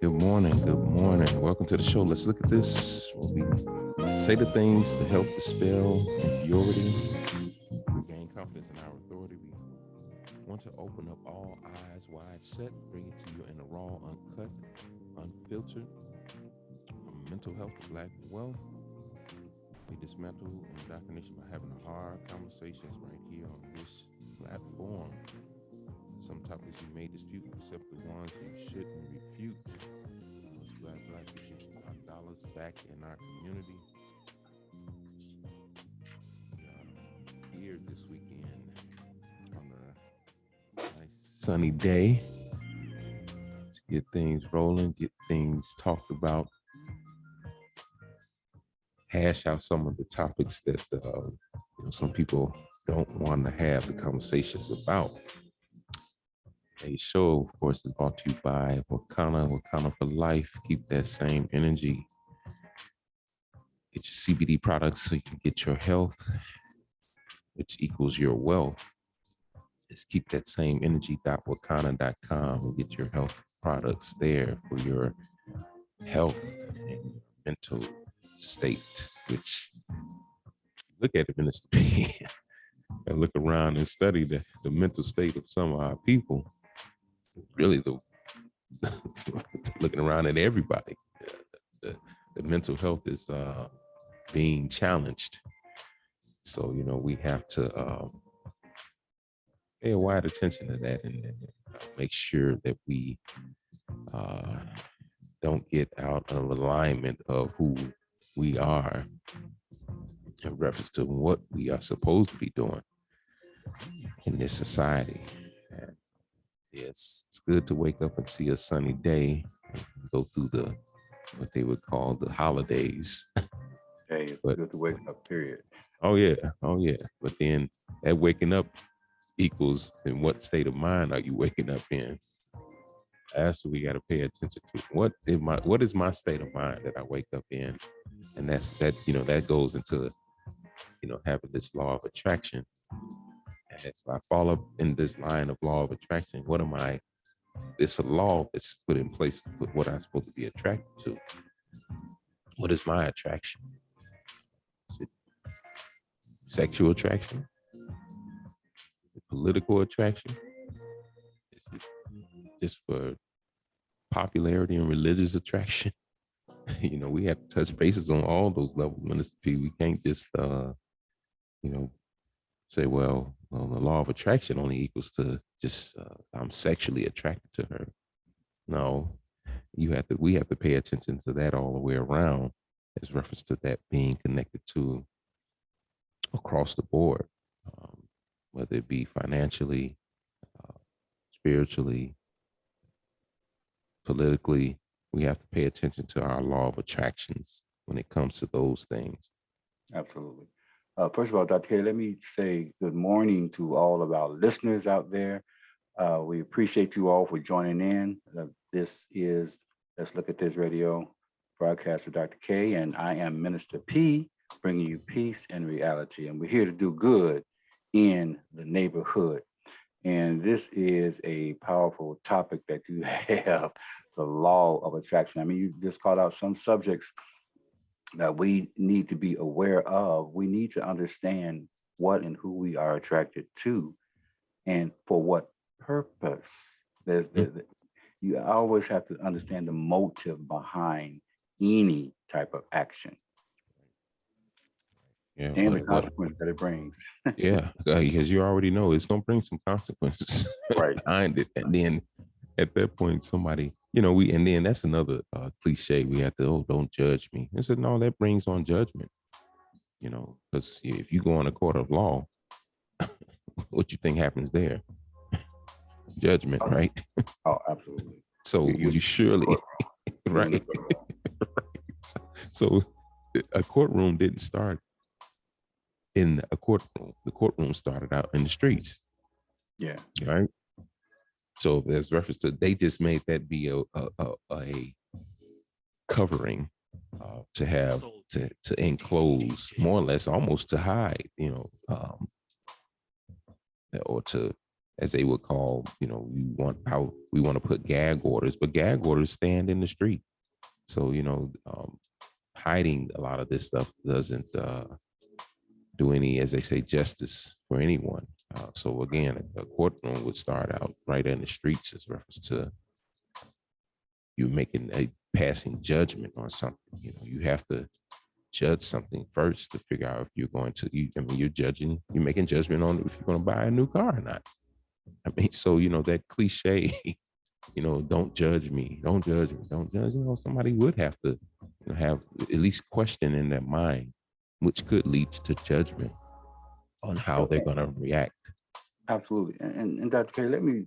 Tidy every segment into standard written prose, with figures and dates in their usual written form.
Good morning. Good morning. Welcome to the show. Let's look at this. We say the things to help dispel impurity, regain confidence in our authority. We want to open up all eyes wide shut, bring it to you in a raw, uncut, unfiltered, from mental health to black wealth. We dismantle indoctrination by having hard conversations right here on this platform. Some topics you may dispute, except the ones you shouldn't refute. Most black people want dollars back in our community. Here this weekend on a nice sunny day to get things rolling, get things talked about, hash out some of the topics that some people don't want to have the conversations about. A show, of course, is brought to you by Wakana for Life. Keep that same energy. Get your CBD products so you can get your health, which equals your wealth. Just keep that same energy. Wakana.com and get your health products there for your health and mental state, which look at it, Minister P, and look around and study the mental state of some of our people. Really, looking around at everybody, the mental health is being challenged. So, we have to pay a wide attention to that and make sure that we don't get out of alignment of who we are in reference to what we are supposed to be doing in this society. And yes, it's good to wake up and see a sunny day and go through what they would call the holidays. Hey, it's good to wake up, period. Oh yeah. But then that waking up equals in what state of mind are you waking up in? That's what we got to pay attention to. What is my state of mind that I wake up in? And that goes into having this law of attraction. And so I fall up in this line of law of attraction. What am I? It's a law that's put in place with what I'm supposed to be attracted to. What is my attraction? Is it sexual attraction? Is it political attraction? Is it just for popularity and religious attraction? We have to touch bases on all those levels, Minister P. We can't just, say, well, the law of attraction only equals to just I'm sexually attracted to her. No, we have to pay attention to that all the way around as reference to that being connected to across the board, whether it be financially, spiritually, politically. We have to pay attention to our law of attractions when it comes to those things. Absolutely. First of all, Dr. K, let me say good morning to all of our listeners out there. We appreciate you all for joining in. This is Let's Look at This Radio broadcast with Dr. K, and I am Minister P, bringing you peace and reality. And we're here to do good in the neighborhood. And this is a powerful topic that you have, the law of attraction. I mean, you just called out some subjects that we need to be aware of. We need to understand what and who we are attracted to and for what purpose. You always have to understand the motive behind any type of action Yeah, and the consequence that it brings. yeah, because you already know it's gonna bring some consequences Right. behind it, and then at that point, somebody, and then that's another cliche. We have to, oh, don't judge me. I said, no, that brings on judgment. Because if you go in a court of law, what you think happens there? Judgment, right? Oh, absolutely. So you surely, right? So a courtroom didn't start in a courtroom. The courtroom started out in the streets. Yeah. Right. So there's reference to, they just made that be a covering to have to enclose, more or less, almost to hide, or to, as they would call, we want to put gag orders, but gag orders stand in the street. So, hiding a lot of this stuff doesn't do any, as they say, justice for anyone. So again, a courtroom would start out right in the streets as reference to you making a passing judgment on something. You have to judge something first to figure out if you're going to, you're making judgment on if you're going to buy a new car or not. So, that cliche, don't judge me, don't judge me, don't judge. Somebody would have to have at least question in their mind, which could lead to judgment on how they're going to react. Absolutely. And Dr. K, let me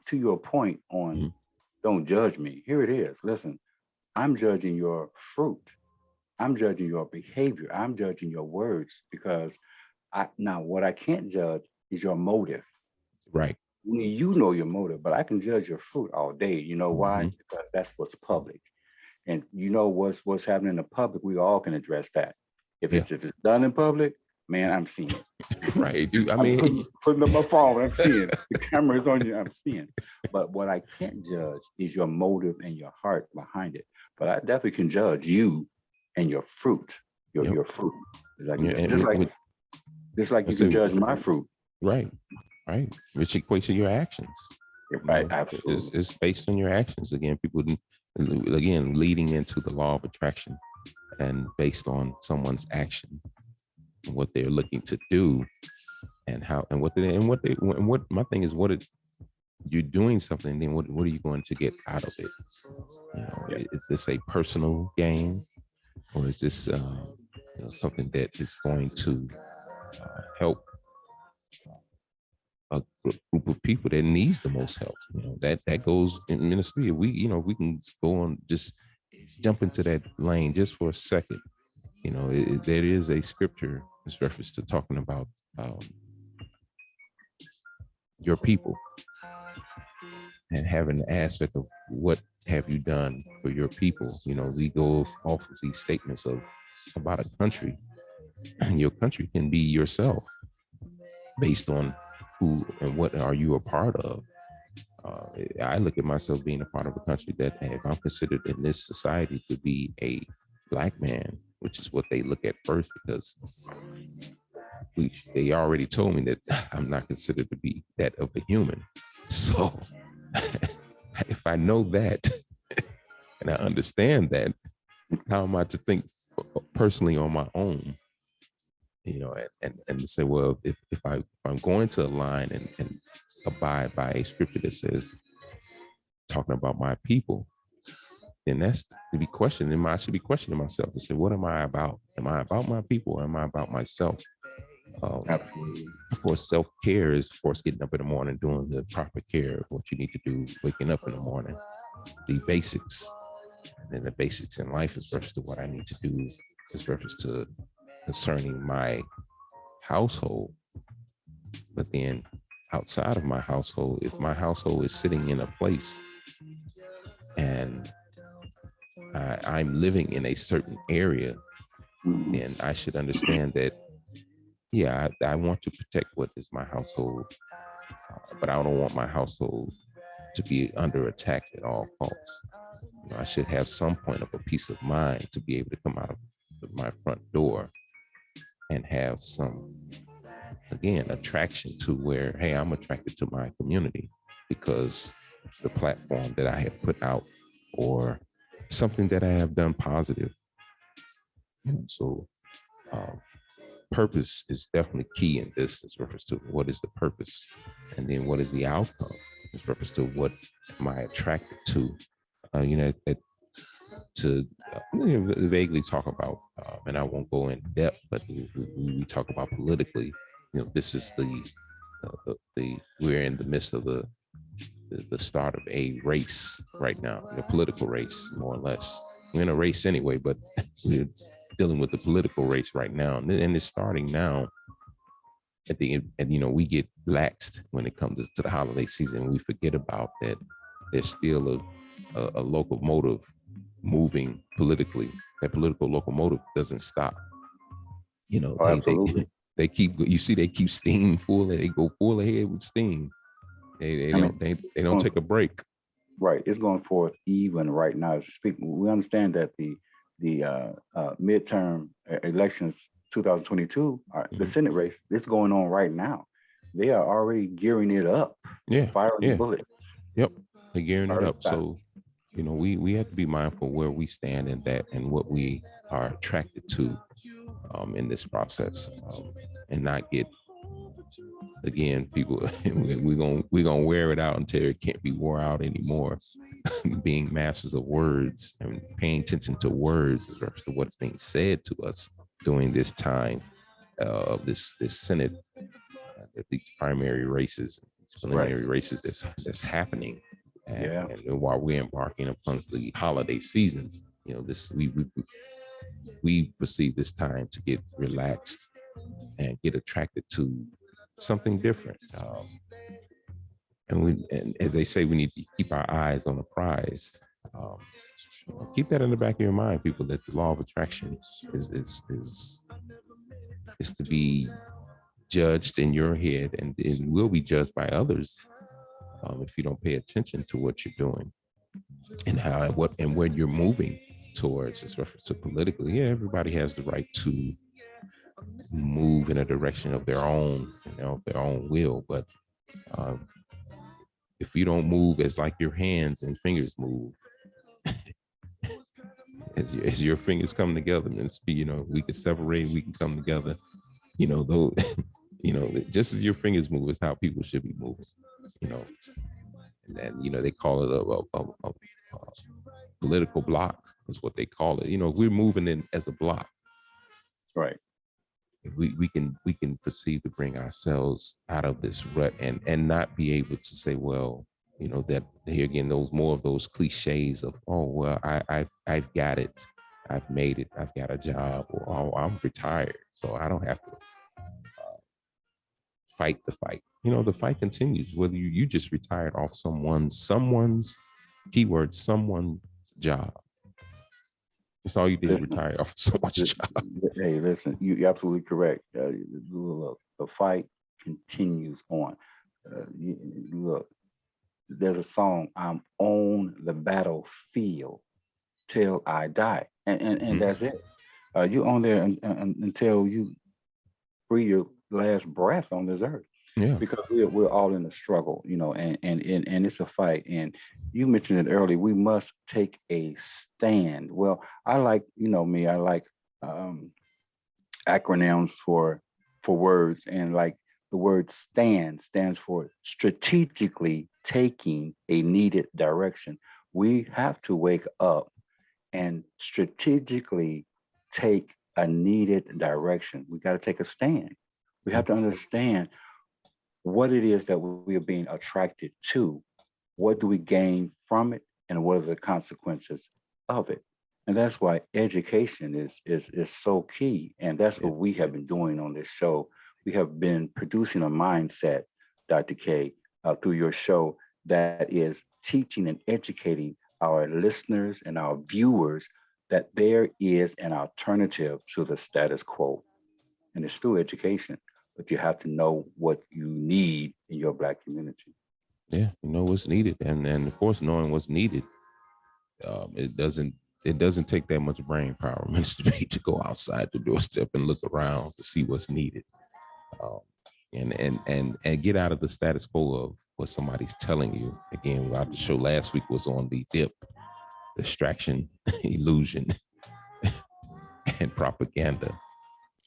to your point on don't judge me. Here it is. Listen, I'm judging your fruit. I'm judging your behavior. I'm judging your words, because now what I can't judge is your motive. Right. You know your motive, but I can judge your fruit all day. You know why? Because that's what's public. And what's happening in the public, we all can address that. If it's done in public, man, I'm seeing it. Right. I'm putting up my phone, I'm seeing it. The camera is on you, I'm seeing it. But what I can't judge is your motive and your heart behind it. But I definitely can judge you and your fruit, your fruit. Just like you can judge my fruit. Right. Right. Which equates to your actions. Right. Absolutely. It's based on your actions. Again, people, leading into the law of attraction, and based on someone's action, what they're looking to do, and how, and what my thing is, you're doing something, then what are you going to get out of it? Is this a personal gain, or is this something that is going to help a group of people that needs the most help? That goes in ministry. We can go on, just jump into that lane just for a second. There is a scripture that's reference to talking about your people, and having the aspect of what have you done for your people. We go off of these statements about a country, and your country can be yourself based on who and what are you a part of. I look at myself being a part of a country that, if I'm considered in this society to be a Black man, which is what they look at first, because they already told me that I'm not considered to be that of a human. So if I know that and I understand that, how am I to think personally on my own? And to say, well, if I'm going to align and abide by a scripture that says, talking about my people, then that's to be questioned. And I should be questioning myself and say, what am I about? Am I about my people, or am I about myself? Absolutely. Of course, self-care is, of course, getting up in the morning, doing the proper care of what you need to do, waking up in the morning, the basics. And then the basics in life is reference to what I need to do, is reference to concerning my household. But then outside of my household, if my household is sitting in a place and I'm living in a certain area, then I should understand that, I want to protect what is my household, but I don't want my household to be under attack at all costs. I should have some point of a peace of mind to be able to come out of my front door and have some again, attraction to where, hey, I'm attracted to my community because the platform that I have put out or something that I have done positive. And so purpose is definitely key in this as reference to what is the purpose, and then what is the outcome as reference to what am I attracted to. To vaguely talk about, and I won't go in depth, but we talk about politically. This is the we're in the midst of the start of a race right now, a political race, more or less. We're in a race anyway, but we're dealing with the political race right now, and it's starting now. At the end, and we get laxed when it comes to the holiday season. We forget about that. There's still a locomotive moving politically. That political locomotive doesn't stop. Absolutely. They keep. You see, they keep steam full. They go full ahead with steam. They don't take a break. Right, it's going forth even right now as we speak. We understand that the midterm elections 2022, the Senate race, is going on right now. They are already gearing it up. Yeah, firing bullets. Yep, they're gearing it up. So, we have to be mindful where we stand in that and what we are attracted to in this process, and not get, again, people, we're gonna wear it out until it can't be wore out anymore. Being masters of words and paying attention to words as regards to what's being said to us during this time of this Senate, these primary races, preliminary races that's happening. And while we're embarking upon the holiday seasons, this we perceive this time to get relaxed and get attracted to something different. And as they say, we need to keep our eyes on the prize. Keep that in the back of your mind, people, that the law of attraction is to be judged in your head, and will be judged by others if you don't pay attention to what you're doing and where you're moving towards. As reference to politically, everybody has the right to move in a direction of their own, their own will. But if you don't move as like your hands and fingers move, as your fingers come together, and we can separate, we can come together. Though, just as your fingers move is how people should be moving. And then they call it a political block is what they call it. We're moving in as a block. Right. We can proceed to bring ourselves out of this rut and not be able to say, well, that here again, those cliches of, oh, well, I've got it, I've made it, I've got a job, or oh, I'm retired, so I don't have to fight the fight. The fight continues, whether you just retired off someone's keyword, someone's job. That's all you did, retire off someone's job. Hey, listen, you're absolutely correct. Look, the fight continues on. Look, there's a song, I'm on the battlefield till I die. And that's it. You on there until you breathe your last breath on this earth. Yeah. Because we're all in a struggle, and it's a fight. And you mentioned it earlier, we must take a stand. Well, I like, me, I like acronyms for words, and like the word stand stands for strategically taking a needed direction. We have to wake up and strategically take a needed direction. We got to take a stand. We have to understand what it is that we are being attracted to. What do we gain from it, and what are the consequences of it? And that's why education is so key. And that's what we have been doing on this show. We have been producing a mindset, Dr. K, through your show, that is teaching and educating our listeners and our viewers that there is an alternative to the status quo. And it's through education, but you have to know what you need in your Black community. Yeah, what's needed, and of course, knowing what's needed, it doesn't take that much brain power, Minister B, to go outside the doorstep and look around to see what's needed. and get out of the status quo of what somebody's telling you. Again, the show last week was on the dip, distraction, illusion, and propaganda.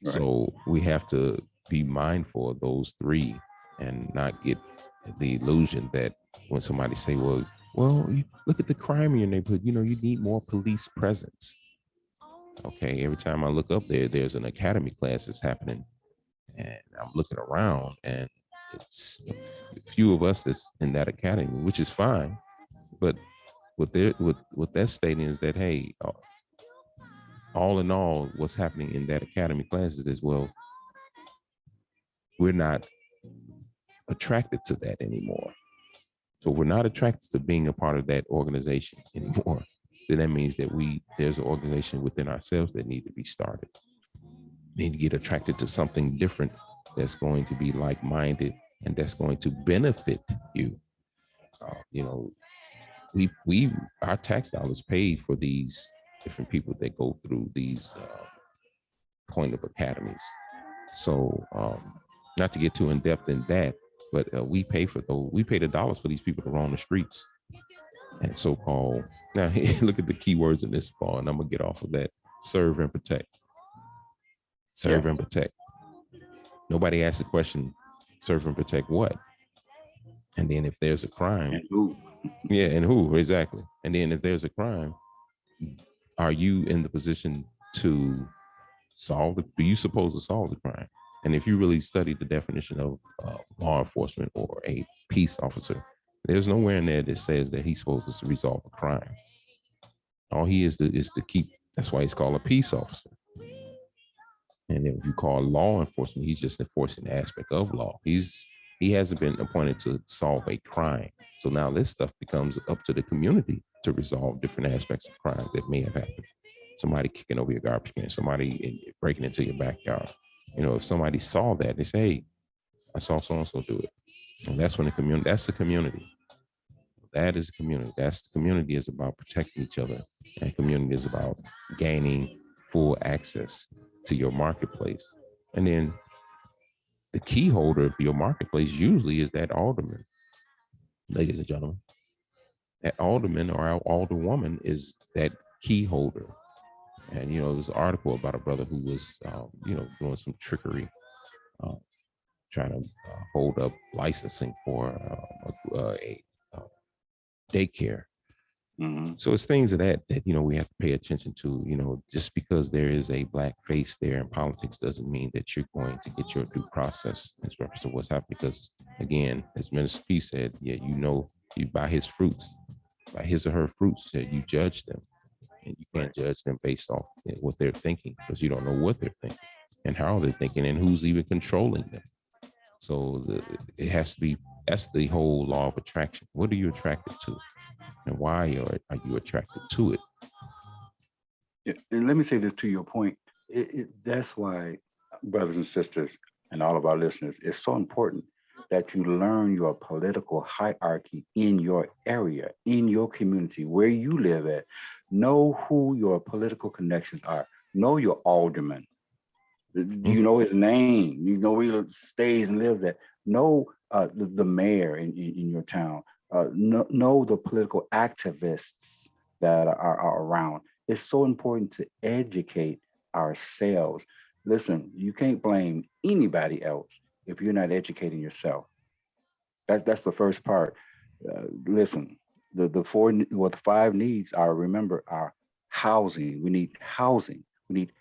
Right. So we have to be mindful of those three and not get the illusion that when somebody say, well, you look at the crime in your neighborhood, you need more police presence. Okay, every time I look up there's an academy class that's happening, and I'm looking around, and it's a few of us that's in that academy, which is fine. But what they're stating is that, hey, all in all, what's happening in that academy classes is, well, we're not attracted to that anymore. So we're not attracted to being a part of that organization anymore. Then that means that there's an organization within ourselves that need to be started. We need to get attracted to something different that's going to be like-minded and that's going to benefit you. Our tax dollars paid for these different people that go through these point of academies. So not to get too in depth in that, but we pay the dollars for these people to roam the streets and so-called. Now, look at the keywords in this, Paul, and I'm gonna get off of that. Serve and protect. Serve and protect. Nobody asked the question, serve and protect what? And then if there's a crime, and who? Yeah, and who exactly? And then if there's a crime, are you in the position to solve it? Do you suppose to solve the crime? And if you really study the definition of law enforcement or a peace officer, there's nowhere in there that says that he's supposed to resolve a crime. All he is to keep. That's why he's called a peace officer. And if you call law enforcement, he's just enforcing the aspect of law. He hasn't been appointed to solve a crime. So now this stuff becomes up to the community to resolve different aspects of crime that may have happened. Somebody kicking over your garbage can, somebody breaking into your backyard. If somebody saw that, they say, hey, I saw so-and-so do it. And that's when that's the community. That is the community. The community is about protecting each other. And community is about gaining full access to your marketplace. And then the key holder for your marketplace usually is that alderman. Ladies and gentlemen, that alderman or alderwoman is that key holder. And, there was an article about a brother who was, doing some trickery, trying to hold up licensing for a daycare. Mm-hmm. So it's things of that we have to pay attention to. Just because there is a black face there in politics doesn't mean that you're going to get your due process as reference to what's happening. Because again, as Minister P said, you by his fruits, by his or her fruits, that you judge them, and you can't judge them based off what they're thinking, because you don't know what they're thinking and how they're thinking and who's even controlling them. So it has to be. That's the whole law of attraction. What are you attracted to? And why are you attracted to it? Yeah, and let me say this to your point. That's why, brothers and sisters, and all of our listeners, it's so important that you learn your political hierarchy in your area, in your community, where you live at. Know who your political connections are. Know your alderman. Do you know his name? You know where he stays and lives at. Know the mayor in your town. Know the political activists that are around. It's so important to educate ourselves. Listen, you can't blame anybody else if you're not educating yourself. That's the first part. Listen, the five needs are, remember, are housing. We need housing. We need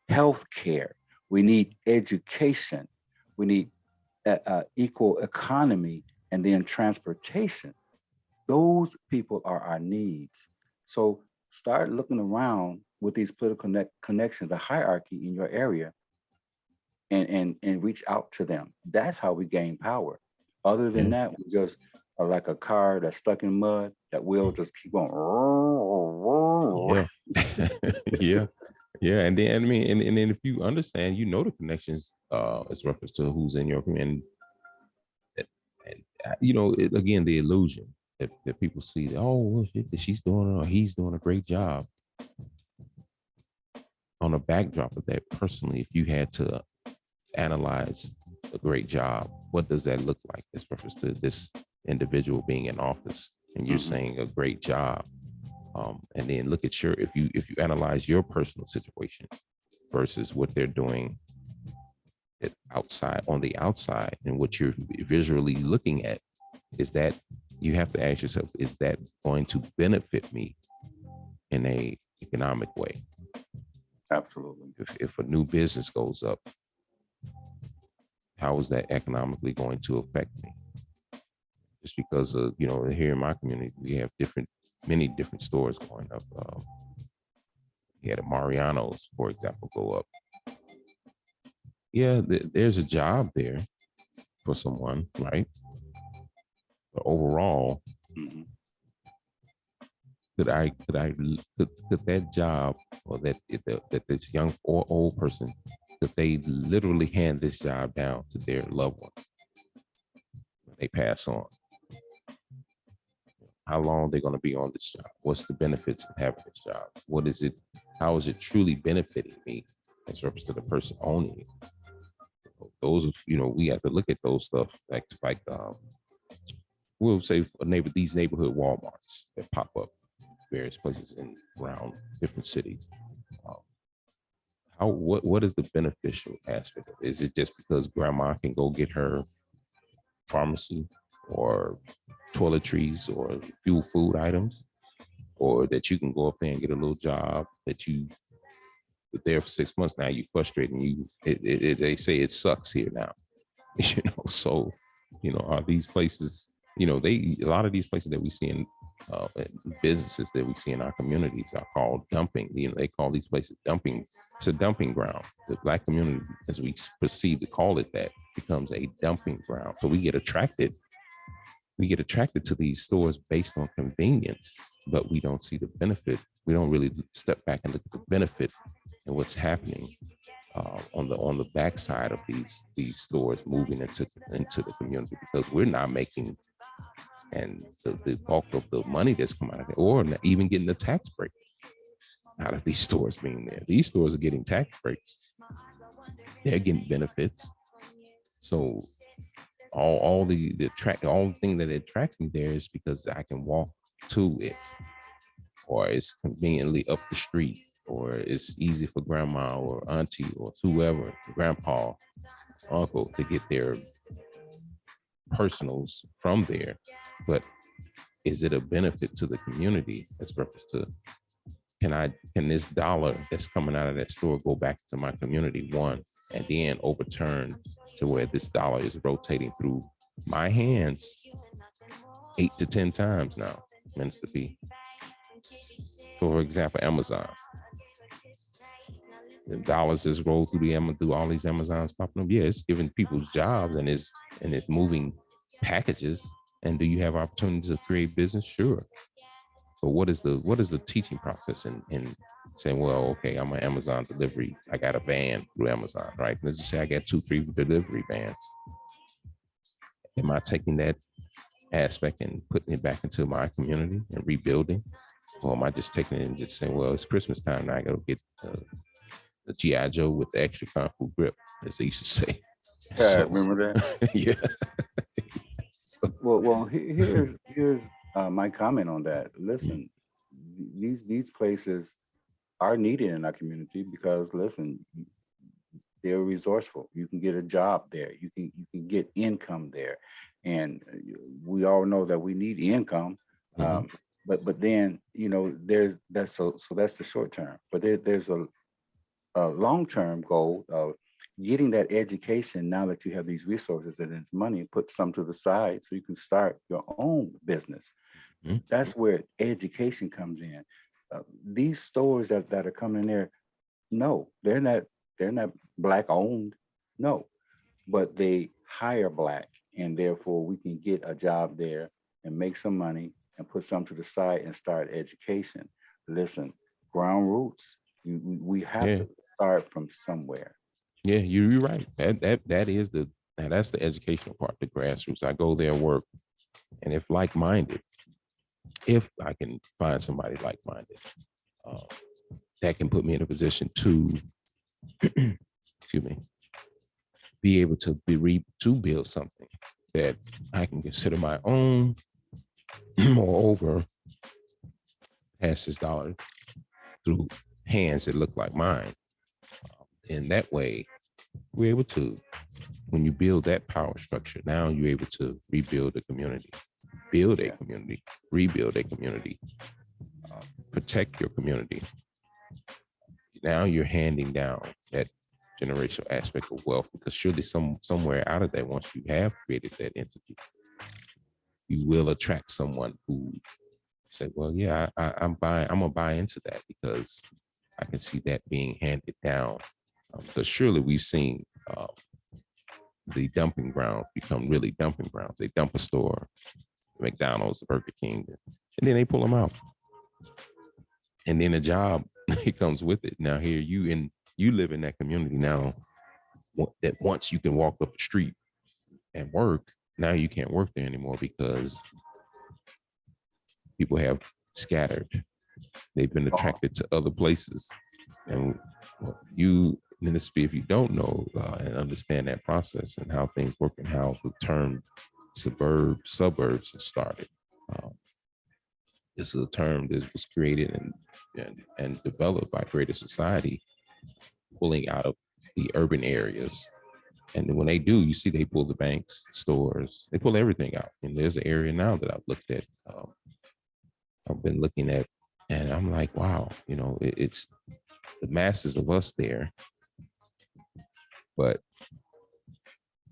health care. We need education. We need equal economy, and then transportation. Those people are our needs. So start looking around with these political connections, the hierarchy in your area, and reach out to them. That's how we gain power. Other than that, we just are like a car that's stuck in mud, that wheel just keep on. Yeah. Yeah. And then, and then if you understand, the connections as reference to who's in your community. And again, the illusion that people see, she's doing or he's doing a great job. On a backdrop of that, personally, if you had to analyze a great job. What does that look like as reference to this individual being in office? And you're saying a great job. And then look at if you analyze your personal situation versus what they're doing outside on the outside, and what you're visually looking at, is that you have to ask yourself, is that going to benefit me in a economic way? Absolutely. If a new business goes up, how is that economically going to affect me? Just because of, here in my community, we have many different stores going up. We had a Mariano's, for example, go up. Yeah, there's a job there for someone, right? But overall, could that job, or that this young or old person, could they literally hand this job down to their loved ones when they pass on? How long they're going to be on this job? What's the benefits of having this job? What is it? How is it truly benefiting me as reference to the person owning it? Those, we have to look at those stuff like we'll say these neighborhood Walmarts that pop up various places around different cities. What is the beneficial aspect of it? Is it just because grandma can go get her pharmacy or toiletries or a few food items, or that you can go up there and get a little job that you're there for 6 months now, you frustrated, and they say it sucks here now, so are these places, a lot of these places that we see in businesses that we see in our communities are called dumping. They call these places dumping. It's a dumping ground. The Black community, as we proceed to call it that, becomes a dumping ground. So we get attracted to these stores based on convenience, but we don't see the benefit. We don't really step back and look at the benefit and what's happening on the backside of these stores moving into the community, because we're not making and the bulk of the money that's come out of it, or not even getting the tax break out of these stores being there. These stores are getting tax breaks. They're getting benefits. So all the thing that attracts me there is because I can walk to it, or it's conveniently up the street, or it's easy for grandma or auntie or whoever, grandpa, uncle, to get their personals from there. But is it a benefit to the community as reference to, can this dollar that's coming out of that store go back to my community, one, and then overturn to where this dollar is rotating through my hands 8 to 10 times now, Minister P. For example, Amazon. The dollars just roll through all these Amazons popping up. Yeah, it's giving people's jobs, and it's moving packages. And do you have opportunities to create business? Sure. But what is the teaching process in saying, well, okay, I'm an Amazon delivery. I got a van through Amazon, right? Let's just say I got 2-3 delivery vans. Am I taking that aspect and putting it back into my community and rebuilding? Or am I just taking it and just saying, well, it's Christmas time now, I gotta get the G.I. Joe with the extra kung fu grip, as they used to say. Yeah, so, remember that? Yeah. Well, here's my comment on that. Listen, these places are needed in our community because, listen, they're resourceful. You can get a job there. You can get income there, and we all know that we need income. But then that's the short term. But there's a long-term goal of getting that education. Now that you have these resources and it's money, put some to the side so you can start your own business. That's where education comes in. These stores that are coming in there, no, they're not Black owned, no, but they hire Black, and therefore we can get a job there and make some money and put some to the side and start education. Listen, ground roots. We have to start from somewhere. Yeah, you're right. That's the educational part, the grassroots. I go there and work, and if I can find somebody like-minded, that can put me in a position to, excuse me, be able to build something that I can consider my own. Moreover, pass this dollar through hands that look like mine. In that way, we're able to, when you build that power structure, now you're able to rebuild a community, build a community, rebuild a community, protect your community. Now you're handing down that generational aspect of wealth, because surely somewhere out of that, once you have created that entity, you will attract someone who said, well, yeah, I'm gonna buy into that, because I can see that being handed down. Because surely we've seen the dumping grounds become really dumping grounds. They dump a store, McDonald's, Burger King, and then they pull them out. And then a job it comes with it. Now here you live in that community now, that once you can walk up the street and work, now you can't work there anymore because people have scattered. They've been attracted to other places. And if you don't know and understand that process and how things work and how the term suburbs has started. This is a term that was created and developed by greater society, pulling out of the urban areas. And when they do, you see they pull the banks, stores, they pull everything out. And there's an area now that I've looked at, I've been looking at, and I'm like, wow, it's the masses of us there, but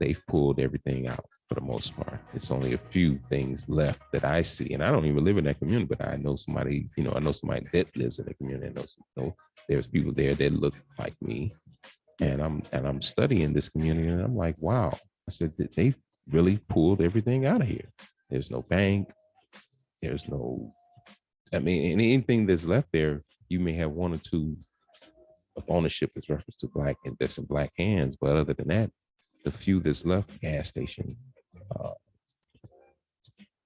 they've pulled everything out for the most part. It's only a few things left that I see, and I don't even live in that community, but I know somebody, I know somebody that lives in the community. I know there's people there that look like me, and I'm studying this community, and I'm like, wow. I said that they really pulled everything out of here. There's no bank. There's no, anything that's left there, you may have one or two of ownership is reference to black, and that's in black hands. But other than that, the few that's left, gas station,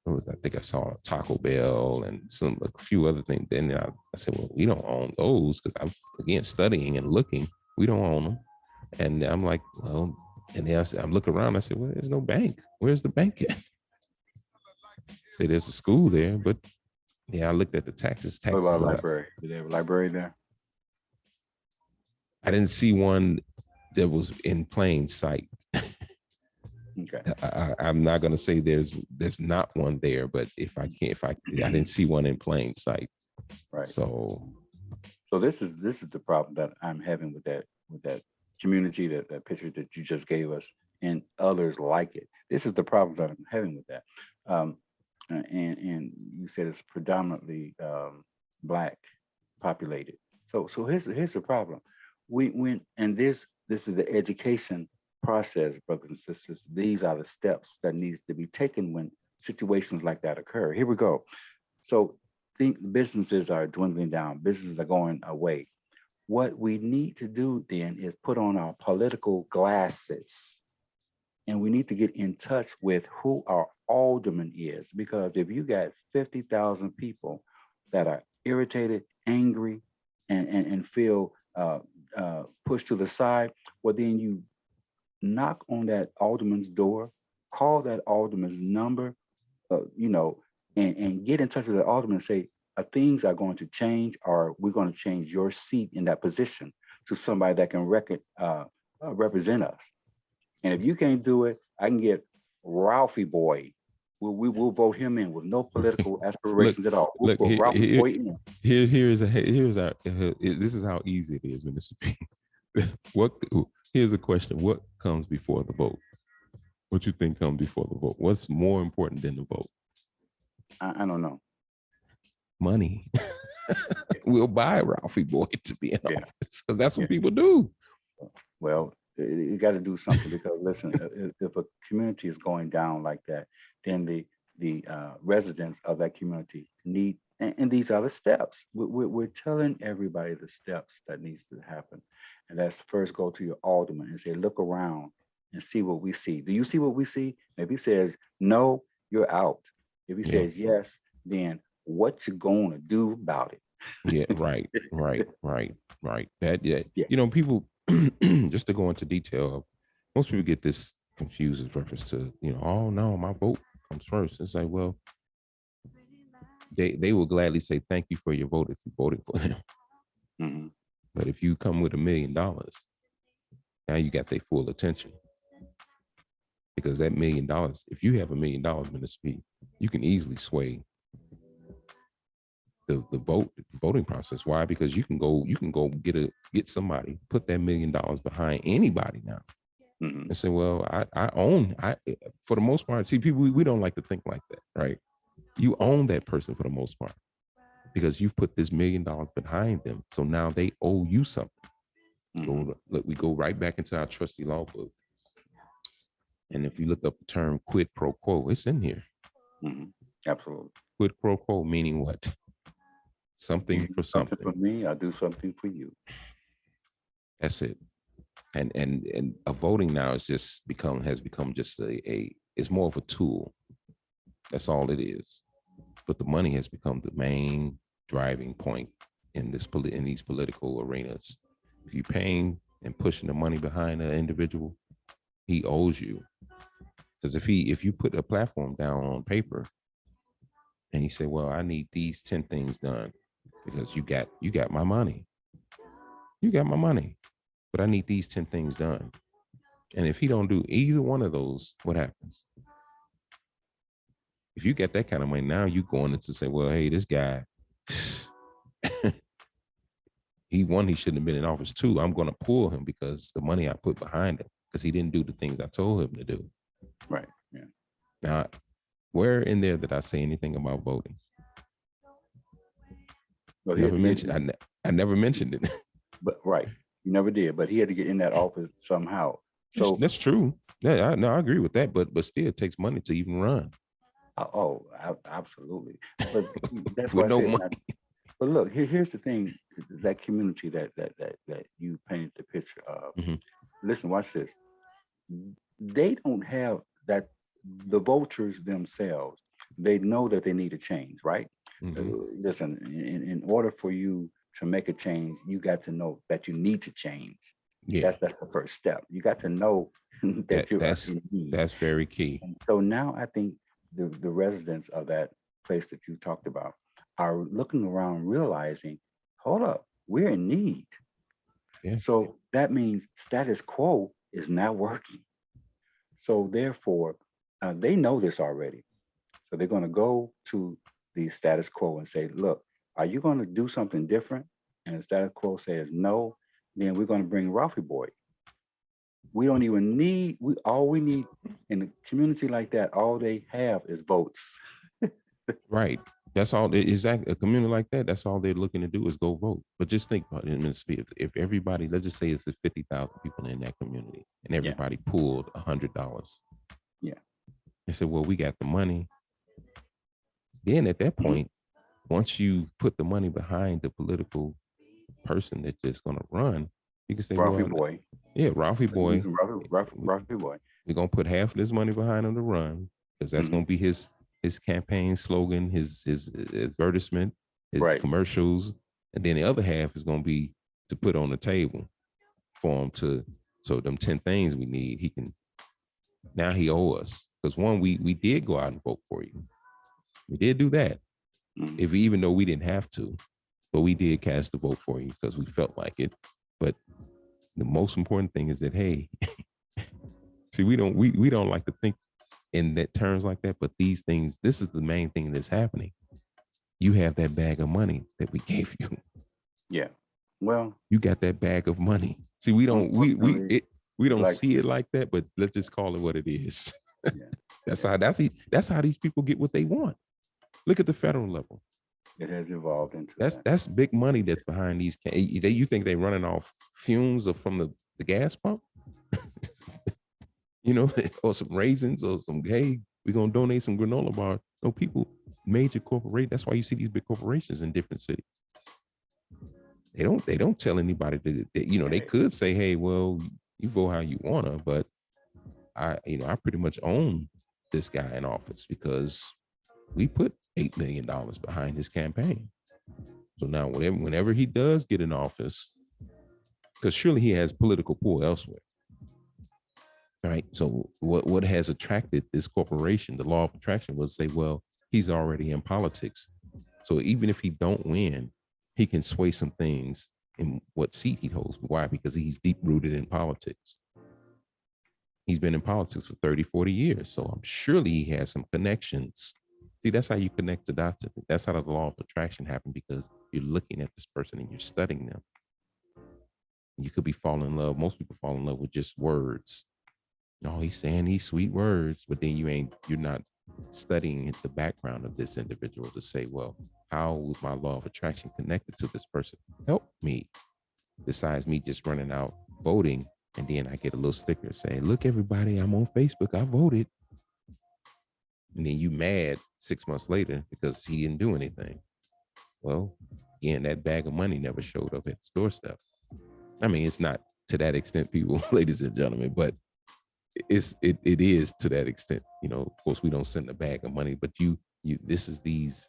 I think I saw Taco Bell and a few other things. Then I said, well, we don't own those, because I'm again studying and looking. We don't own them. And I'm like, well, and then I'm looking around. I said, well, there's no bank. Where's the bank at? Say there's a school there, but yeah, I looked at the taxes. What about a library? Do they have a library there? I didn't see one that was in plain sight. Okay. I'm not going to say there's not one there, but I didn't see one in plain sight. Right. So this is the problem that I'm having with that community, that picture that you just gave us, and others like it. This is the problem that I'm having with that. And you said it's predominantly Black populated. So here's the problem. This is the education process, brothers and sisters. These are the steps that needs to be taken when situations like that occur. Here we go. So businesses are dwindling down. Businesses are going away. What we need to do then is put on our political glasses, and we need to get in touch with who our alderman is. Because if you got 50,000 people that are irritated, angry, and feel pushed to the side, well, then you knock on that alderman's door, call that alderman's number, and get in touch with the alderman and say, things are going to change, or we're going to change your seat in that position to somebody that can represent us. And if you can't do it, I can get Ralphie Boy. We'll vote him in with no political aspirations at all. We'll put Ralphie Boy in. This is how easy it is, Minister P. Here's a question. What comes before the vote? What you think comes before the vote? What's more important than the vote? I don't know. Money. We'll buy Ralphie Boy to be in office, because that's what people do. Well, you got to do something, because listen, if a community is going down like that, then the residents of that community need, and these are the steps. We're telling everybody the steps that needs to happen. And that's first go to your alderman and say, look around and see what we see. Do you see what we see? If he says no, you're out. If he says yes, then what you gonna do about it? Yeah, right. That, people, just to go into detail of most people get this confused with reference to, oh no, my vote comes first. It's like, well, they will gladly say thank you for your vote if you voted for them. Mm-hmm. But if you come with $1 million, now you got their full attention. Because that $1 million, if you have $1 million, Minister P, you can easily sway the voting process. Why? Because you can go get somebody, put that $1 million behind anybody now. Mm-hmm. And say, well, I own, for the most part, see, people, we don't like to think like that, right? You own that person for the most part because you've put this $1 million behind them. So now they owe you something. Mm-hmm. So we go right back into our trustee law book. And if you look up the term quid pro quo, it's in here. Mm-hmm. Absolutely. Quid pro quo meaning what? Something for something. Something for me, I'll do something for you. That's it. And a voting now has become just it's more of a tool. That's all it is. But the money has become the main driving point in these political arenas. If you're paying and pushing the money behind an individual, he owes you. Because if you put a platform down on paper and he say, well, I need these 10 things done because you got my money. You got my money, but I need these 10 things done. And if he don't do either one of those, what happens? If you get that kind of money, now you going into say, well, hey, this guy, he shouldn't have been in office. 2, I'm going to pull him because the money I put behind him, because he didn't do the things I told him to do. Right. Yeah. Now, where in there did I say anything about voting? Well, I never mentioned it. But right, you never did. But he had to get in that office somehow. So that's true. Yeah, I agree with that. But still, it takes money to even run. Absolutely. But that's with why no I said, money. But look, here's the thing: that community that you painted the picture of. Mm-hmm. Listen, watch this. They don't have that. The voters themselves, they know that they need a change, right? Mm-hmm. Listen, in order for you to make a change, you got to know that you need to change. Yeah, that's the first step. You got to know that you're in need. That's very key. And so now I think the residents of that place that you talked about are looking around, realizing, hold up, we're in need. Yeah. So that means status quo is not working. So therefore, they know this already. So they're going to go to the status quo and say, look, are you going to do something different? And the status quo says no, then we're going to bring Ralphie Boy. We don't even need, all we need in a community like that, all they have is votes. Right. That's all. Exactly. A community like that, that's all they're looking to do is go vote. But just think about it. If everybody, let's just say it's 50,000 people in that community and everybody pulled $100. Yeah. And said, well, we got the money. Then at that point, once you put the money behind the political person that's just going to run, you can say, Ralphie well, Boy. Yeah, Ralphie Boy. Ralphie Boy. We're going to put half of this money behind him to run because that's going to be his campaign slogan, his advertisement, his commercials. And then the other half is going to be to put on the table for him so them 10 things we need, now he owe us. Because one, we did go out and vote for you. We did do that. Even though we didn't have to, but we did cast the vote for you because we felt like it. But the most important thing is that, hey, see, we don't like to think in that terms like that, but these things, this is the main thing that's happening. You have that bag of money that we gave you. Yeah. Well, you got that bag of money. See, we don't see it like that, but let's just call it what it is. Yeah. That's how these people get what they want. Look at the federal level. It has evolved into that's big money that's behind these. You think they're running off fumes or from the gas pump? Or some raisins or some, hey, we're going to donate some granola bar. No, people, major corporate. That's why you see these big corporations in different cities. They don't tell anybody that they could say, hey, well, you vote how you want to, but I pretty much own this guy in office because we put $8 million behind his campaign. So now whenever he does get in office, because surely he has political pull elsewhere. Right. So what has attracted this corporation, the law of attraction, was say, well, he's already in politics. So even if he don't win, he can sway some things in what seat he holds. Why? Because he's deep rooted in politics. He's been in politics for 30, 40 years. So I'm surely he has some connections. See, that's how you connect the dots. That's how the law of attraction happened, because you're looking at this person and you're studying them. You could be falling in love. Most people fall in love with just words. No, he's saying these sweet words, but then you're not studying the background of this individual to say, well, how was my law of attraction connected to this person? Help me. Besides me just running out voting, and then I get a little sticker saying, look, everybody, I'm on Facebook, I voted. And then you mad 6 months later because he didn't do anything. Well, again, that bag of money never showed up at the doorstep. I mean, it's not to that extent, people, ladies and gentlemen, but it is to that extent. You know, of course, we don't send a bag of money, but this is these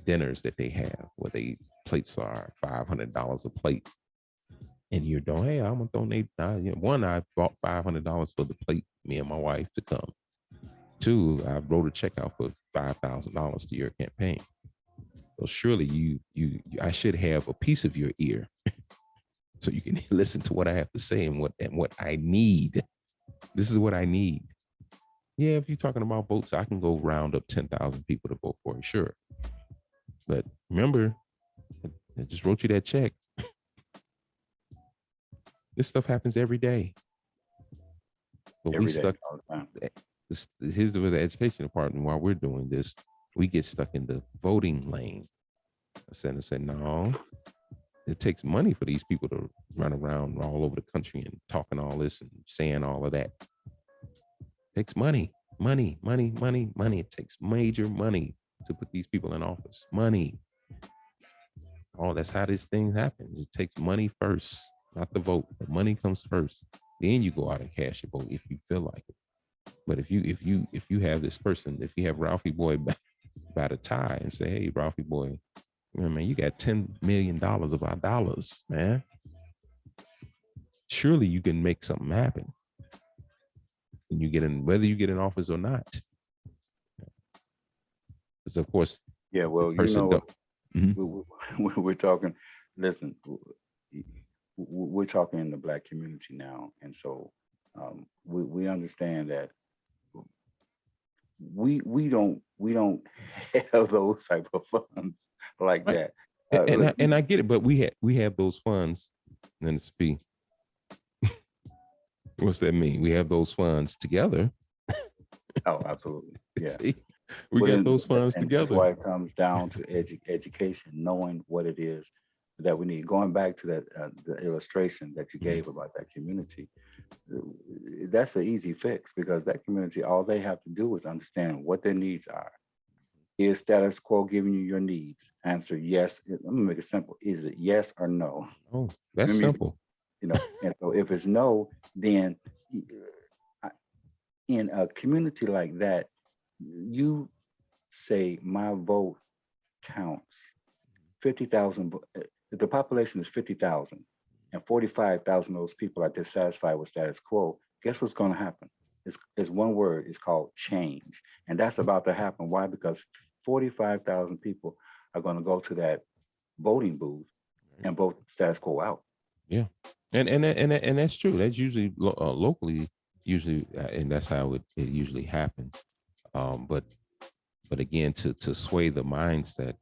dinners that they have where they plates are $500 a plate, and you're doing, hey, I'm gonna donate. One, I bought $500 for the plate, me and my wife to come. Two, I wrote a check out for $5,000 to your campaign. So surely I should have a piece of your ear, so you can listen to what I have to say and what I need. This is what I need. Yeah, if you're talking about votes, I can go round up 10,000 people to vote for you, sure. But remember, I just wrote you that check. This stuff happens every day. But Every we day, stuck. all the time. Here's the education department. While we're doing this, we get stuck in the voting lane. I said, no, it takes money for these people to run around all over the country and talking all this and saying all of that. It takes money. It takes major money to put these people in office. Money. Oh, that's how this thing happens. It takes money first, not the vote. The money comes first. Then you go out and cast your vote if you feel like it. But if you have this person, if you have Ralphie Boy by the tie and say, hey, Ralphie Boy, man, you got $10 million of our dollars, man. Surely you can make something happen. And you get in, whether you get in office or not. Because of course, Yeah, well, you know, we're talking, listen, we're talking in the Black community now. And so we understand that we don't have those type of funds like right. that. And I get it, but we have those funds. And it's be, what's that mean? We have those funds together. Oh, absolutely. Yeah. See, we got those funds together. That's why it comes down to education, knowing what it is that we need. Going back to that the illustration that you gave about that community, that's an easy fix, because that community, all they have to do is understand what their needs are. Is status quo giving you your needs? Answer yes. Let me make it simple. Is it yes or no? Oh, that's simple. You know, and so if it's no, then in a community like that, you say my vote counts. 50,000. If the population is 50,000 and 45,000 of those people are dissatisfied with status quo, guess what's going to happen? It's one word. It's called change, and that's about to happen. Why? Because 45,000 people are going to go to that voting booth and vote status quo out. Yeah, and that's true. That's usually locally, and that's how it usually happens. But again, to sway the mindset,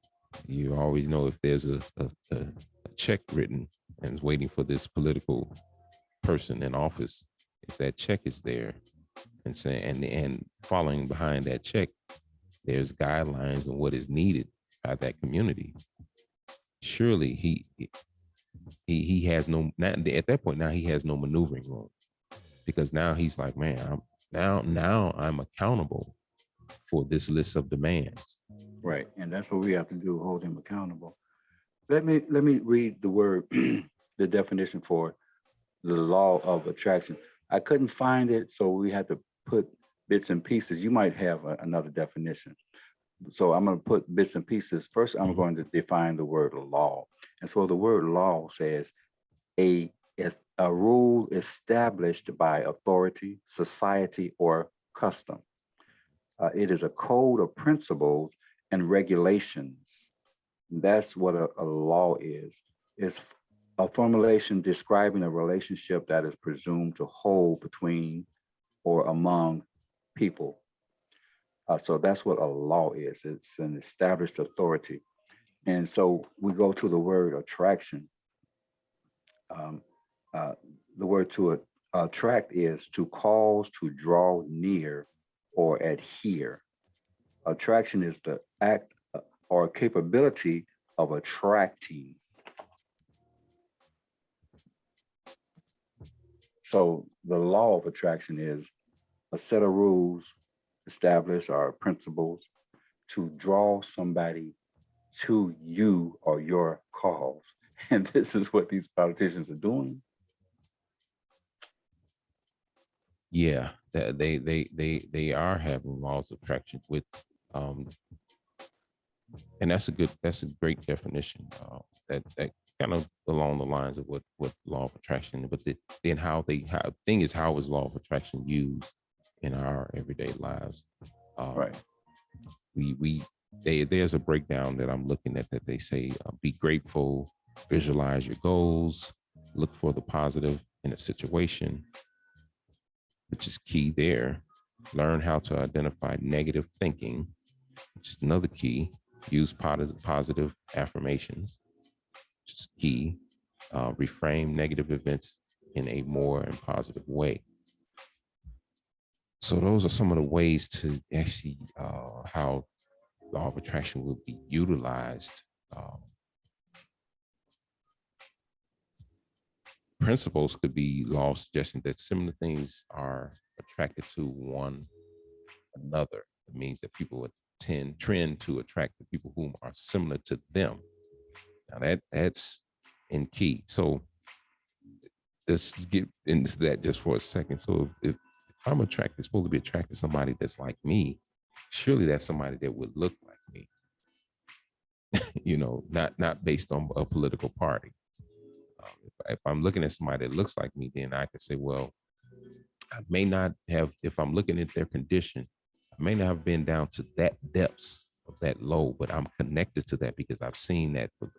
you always know if there's a check written and is waiting for this political person in office, if that check is there and saying and following behind that check, there's guidelines on what is needed by that community. Surely he has no, not at that point, now he has no maneuvering room, because now he's like, man, I'm accountable for this list of demands. Right, and that's what we have to do, hold him accountable. Let me read the word, the definition for the law of attraction. I couldn't find it, so we had to put bits and pieces. You might have another definition. So I'm going to put bits and pieces. First, I'm going to define the word law. And so the word law says a is a rule established by authority, society, or custom. It is a code of principles and regulations. That's what a law is. It's a formulation describing a relationship that is presumed to hold between or among people. So that's what a law is. It's an established authority. And so we go to the word attraction. Um, uh, the word to attract is to cause, to draw near, or adhere. Attraction is the act or capability of attracting. So the law of attraction is a set of rules established or principles to draw somebody to you or your cause. And this is what these politicians are doing. Yeah, they are having laws of attraction with, um, and that's a great definition. That kind of along the lines of what law of attraction, but then how thing is, how is law of attraction used in our everyday lives? Right. We there's a breakdown that I'm looking at that they say, be grateful, visualize your goals, look for the positive in a situation, which is key there. Learn how to identify negative thinking, which is another key. Use positive affirmations, which is key. Reframe negative events in a more and positive way. So those are some of the ways to actually how law of attraction will be utilized. Principles could be law suggesting that similar things are attracted to one another. It means that people would trend to attract the people whom are similar to them. Now that's in key. So let's get into that just for a second. So if I'm supposed to be attracted to somebody that's like me, surely that's somebody that would look like me. Not based on a political party. If I'm looking at somebody that looks like me, then I could say, well, I may not have, if I'm looking at their condition, I may not have been down to that depths of that low, but I'm connected to that because I've seen that for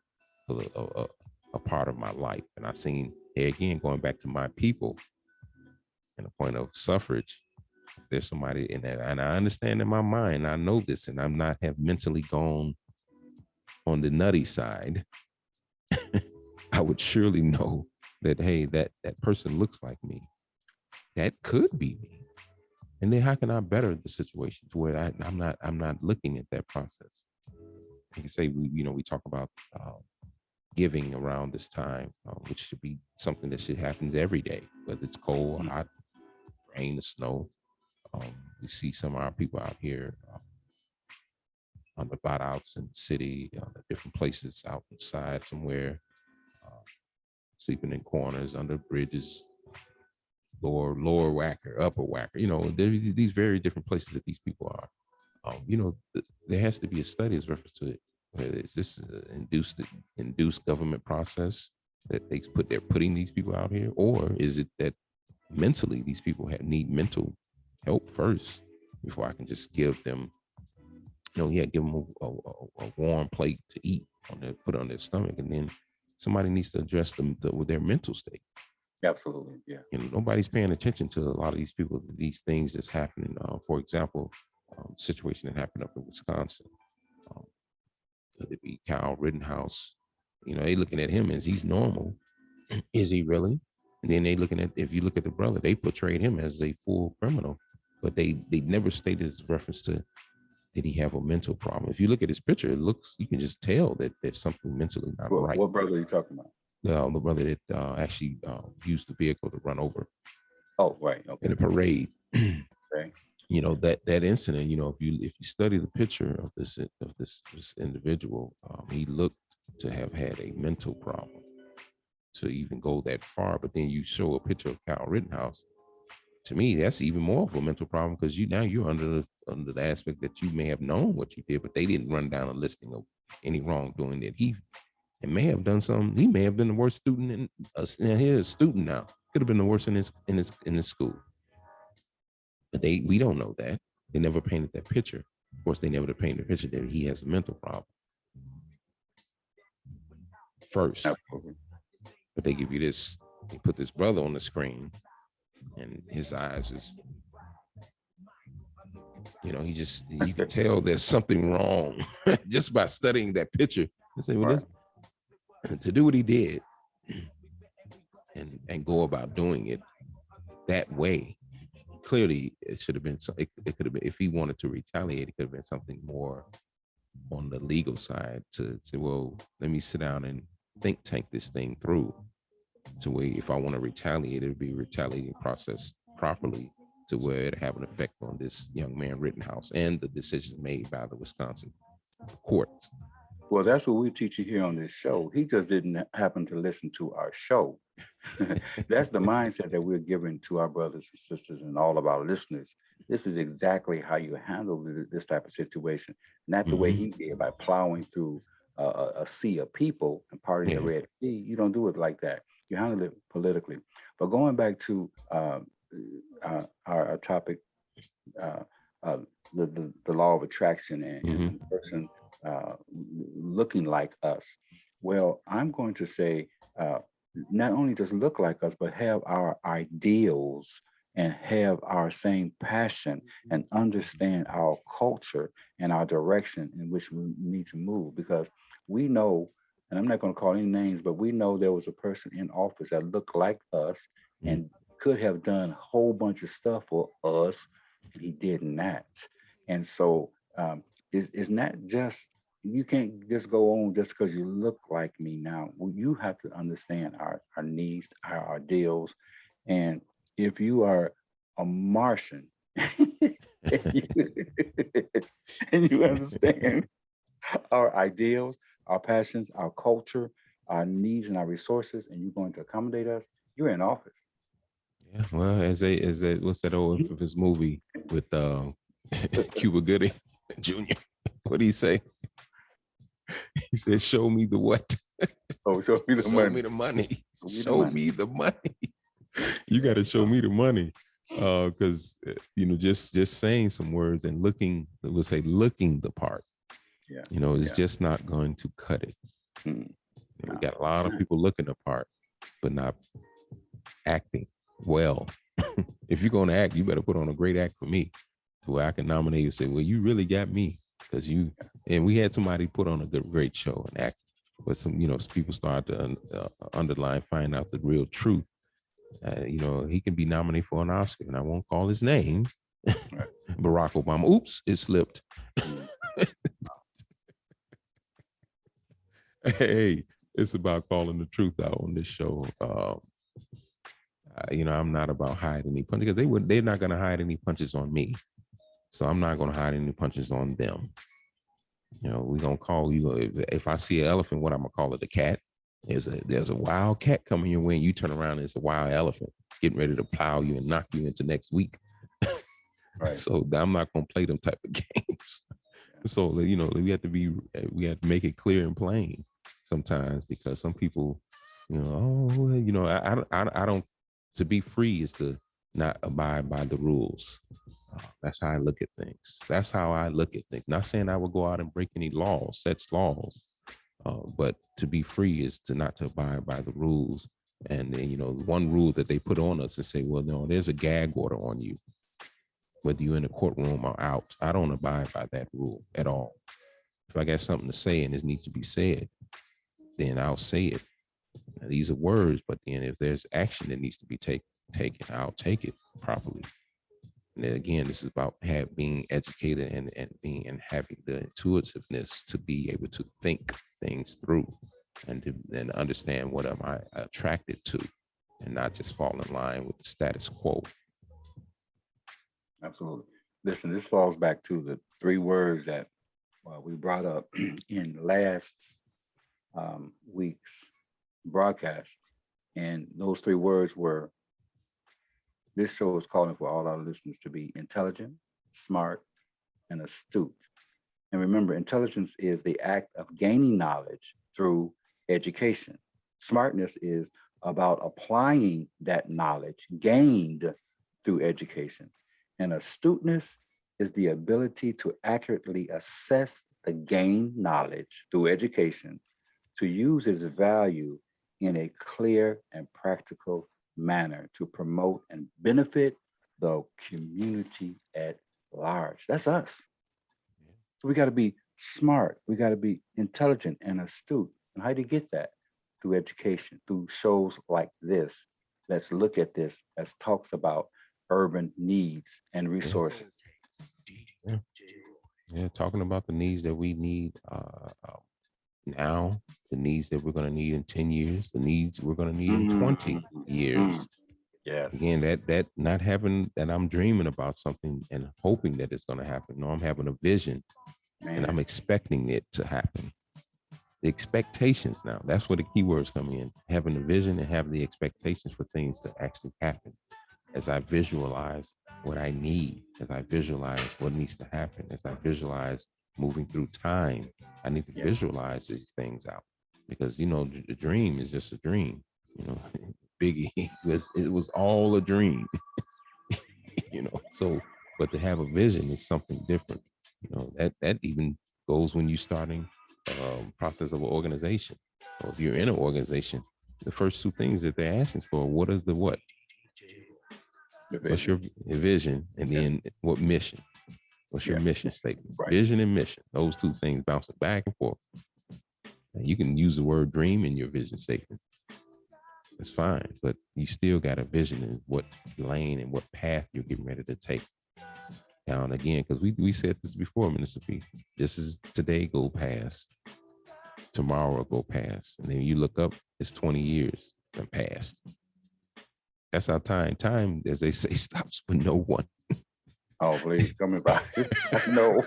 a part of my life. And I've seen, again, going back to my people and the point of suffrage, if there's somebody in that, and I understand in my mind, I know this, and I'm not have mentally gone on the nutty side, I would surely know that, hey, that person looks like me. That could be me. And then how can I better the situation to where I'm not looking at that process? Like you say, we talk about giving around this time, which should be something that should happen every day, whether it's cold, hot, rain, or snow. We see some of our people out here on the bot outs in the city, different places outside somewhere, sleeping in corners, under bridges, lower whacker, upper whacker. There's these very different places that these people are. There has to be a study as reference to it. Whether is this an induced government process that they're putting these people out here, or is it that mentally these people need mental help first before I can just give them, give them a warm plate to eat put on their stomach, and then somebody needs to address them with their mental state. Absolutely, yeah. Nobody's paying attention to a lot of these people, these things that's happening. For example, situation that happened up in Wisconsin. Could it be Kyle Rittenhouse? They looking at him as he's normal. Is he really? And then they looking at, if you look at the brother, they portrayed him as a full criminal, but they never stated as reference to, did he have a mental problem? If you look at his picture, you can just tell that there's something mentally not right. What brother are you talking about? The brother that actually used the vehicle to run over. Oh, right. Okay. In a parade. Okay. That incident. If you study the picture of this individual, he looked to have had a mental problem to even go that far. But then you show a picture of Kyle Rittenhouse. To me, that's even more of a mental problem, because you're under the aspect that you may have known what you did, but they didn't run down a listing of any wrongdoing that he and may have done something. He may have been the worst student in us. Now he's a student now. Could have been the worst in his school. But we don't know that. They never painted that picture. Of course, they never painted the picture that he has a mental problem first. Absolutely. But they give you this, they put this brother on the screen, and his eyes is, you can tell there's something wrong just by studying that picture. They say, well, to do what he did and go about doing it that way, clearly it should have been, it could have been, if he wanted to retaliate, it could have been something more on the legal side to say, well, let me sit down and think tank this thing through to where if I want to retaliate, it would be a retaliating process properly to where it have an effect on this young man Rittenhouse and the decisions made by the Wisconsin courts. Well, that's what we teach you here on this show. He just didn't happen to listen to our show. That's the mindset that we're giving to our brothers and sisters and all of our listeners. This is exactly how you handle this type of situation. Not the way he did by plowing through a sea of people and parting the Red Sea. You don't do it like that. You handle it politically. But going back to our topic, the law of attraction and the person looking like us. Well, I'm going to say not only just look like us, but have our ideals and have our same passion and understand our culture and our direction in which we need to move. Because we know, and I'm not going to call any names, but we know there was a person in office that looked like us and could have done a whole bunch of stuff for us, and he did not. And so it's not just, you can't just go on just because you look like me now. You have to understand our needs, our ideals. And if you are a Martian and you understand our ideals, our passions, our culture, our needs and our resources, and you're going to accommodate us, you're in office. Yeah, well, as a what's that old infamous movie with Cuba Gooding Jr.? What did he say? He said, "Show me the what? Oh, show me the money. Show me the money. Show me the money. You got to show me the money." Because just saying some words and looking the part, it's just not going to cut it. We got a lot of people looking the part, but not acting well. If you're going to act, you better put on a great act for me, to where I can nominate you and say, well, you really got me, because and we had somebody put on a great show and act, but some people start to underline, find out the real truth. He can be nominated for an Oscar, and I won't call his name. Barack Obama. Oops, it slipped. Hey, it's about calling the truth out on this show. I'm not about hiding any punches, because they're not going to hide any punches on me. So I'm not going to hide any punches on them. We're going to call you, if I see an elephant, what I'm going to call it, a cat. There's a wild cat coming your way, and you turn around and it's a wild elephant getting ready to plow you and knock you into next week. Right. So I'm not going to play them type of games. So, we have to make it clear and plain sometimes, because some people, I don't, to be free is to not abide by the rules. That's how I look at things. Not saying I would go out and break any laws, such laws. But to be free is to not to abide by the rules. And then, one rule that they put on us is say, well, no, there's a gag order on you, whether you're in a courtroom or out. I don't abide by that rule at all. If I got something to say and it needs to be said, then I'll say it. Now, these are words, but then if there's action that needs to be taken, I'll take it properly. And then again, this is about being educated and having the intuitiveness to be able to think things through and to understand what am I attracted to, and not just fall in line with the status quo. Absolutely. Listen, this falls back to the three words that we brought up in last week's broadcast. And those three words were, this show is calling for all our listeners to be intelligent, smart, and astute. And remember, intelligence is the act of gaining knowledge through education. Smartness is about applying that knowledge gained through education. And astuteness is the ability to accurately assess the gained knowledge through education to use its value in a clear and practical manner to promote and benefit the community at large. That's us. So we got to be smart. We got to be intelligent and astute. And how do you get that? Through education, through shows like this. Let's look at this as talks about urban needs and resources. Yeah. Yeah, talking about the needs that we need now, the needs that we're going to need in 10 years, the needs we're going to need in 20 years. Yes. Again, that not having that I'm dreaming about something and hoping that it's going to happen. No, I'm having a vision and I'm expecting it to happen. The expectations now, that's where the keywords come in. Having a vision and having the expectations for things to actually happen. As I visualize what I need, as I visualize what needs to happen, as I visualize moving through time, I need to visualize these things out because, you know, the dream is just a dream. You know, Biggie, it was all a dream, you know, so, but to have a vision is something different. You know, that even goes when you're starting process of an organization. So if you're in an organization, the first two things that they're asking for, what is the what? What's your vision? And then what mission? What's your mission statement? Right. Vision and mission. Those two things bouncing back and forth. And you can use the word dream in your vision statement. That's fine, but you still got a vision in what lane and what path you're getting ready to take. Now and again, because we said this before, Minister P. This is today go past, tomorrow go past, and then you look up, it's 20 years and past. That's our time. Time, as they say, stops for no one. Oh, please, coming back. I know.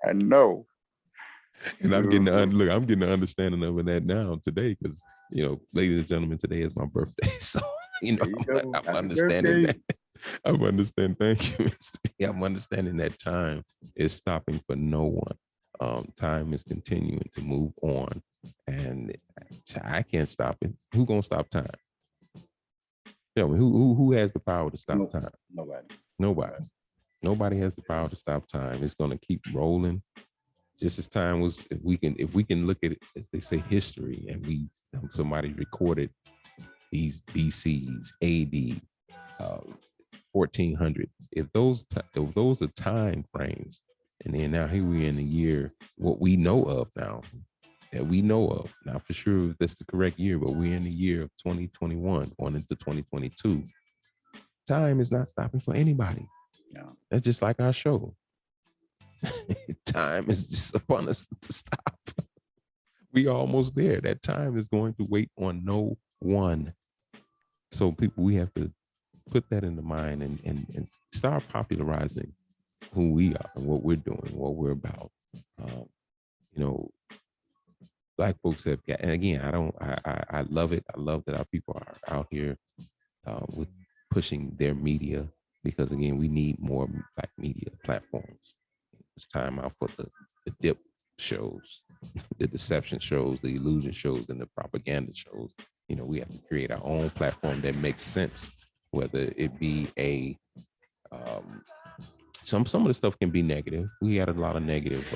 And I'm getting the understanding of that now today, because, you know, ladies and gentlemen, today is my birthday. So, you know, I'm understanding that. I'm understanding. Thank you, Mr. P. I'm understanding that time is stopping for no one. Time is continuing to move on, and I can't stop it. Who gonna stop time? Tell me, who has the power to stop time? Nobody has the power to stop time. It's gonna keep rolling. Just as time was, if we can look at it, as they say, history, and somebody recorded these BCs, AD, 1400. If those are time frames, and then now here we in the year, what we know of now, that we know of now for sure, if that's the correct year, but we're in the year of 2021 on into 2022. Time is not stopping for anybody. No. That's just like our show. Time is just upon us to stop. We almost there. That time is going to wait on no one. So people, we have to put that in the mind and start popularizing who we are and what we're doing, what we're about. You know, Black folks have got, and again, I love it. I love that our people are out here with pushing their media, because again, we need more Black media platforms. It's time out for the dip shows, the deception shows, the illusion shows, and the propaganda shows. You know, we have to create our own platform that makes sense, whether it be a some of the stuff can be negative. We had a lot of negative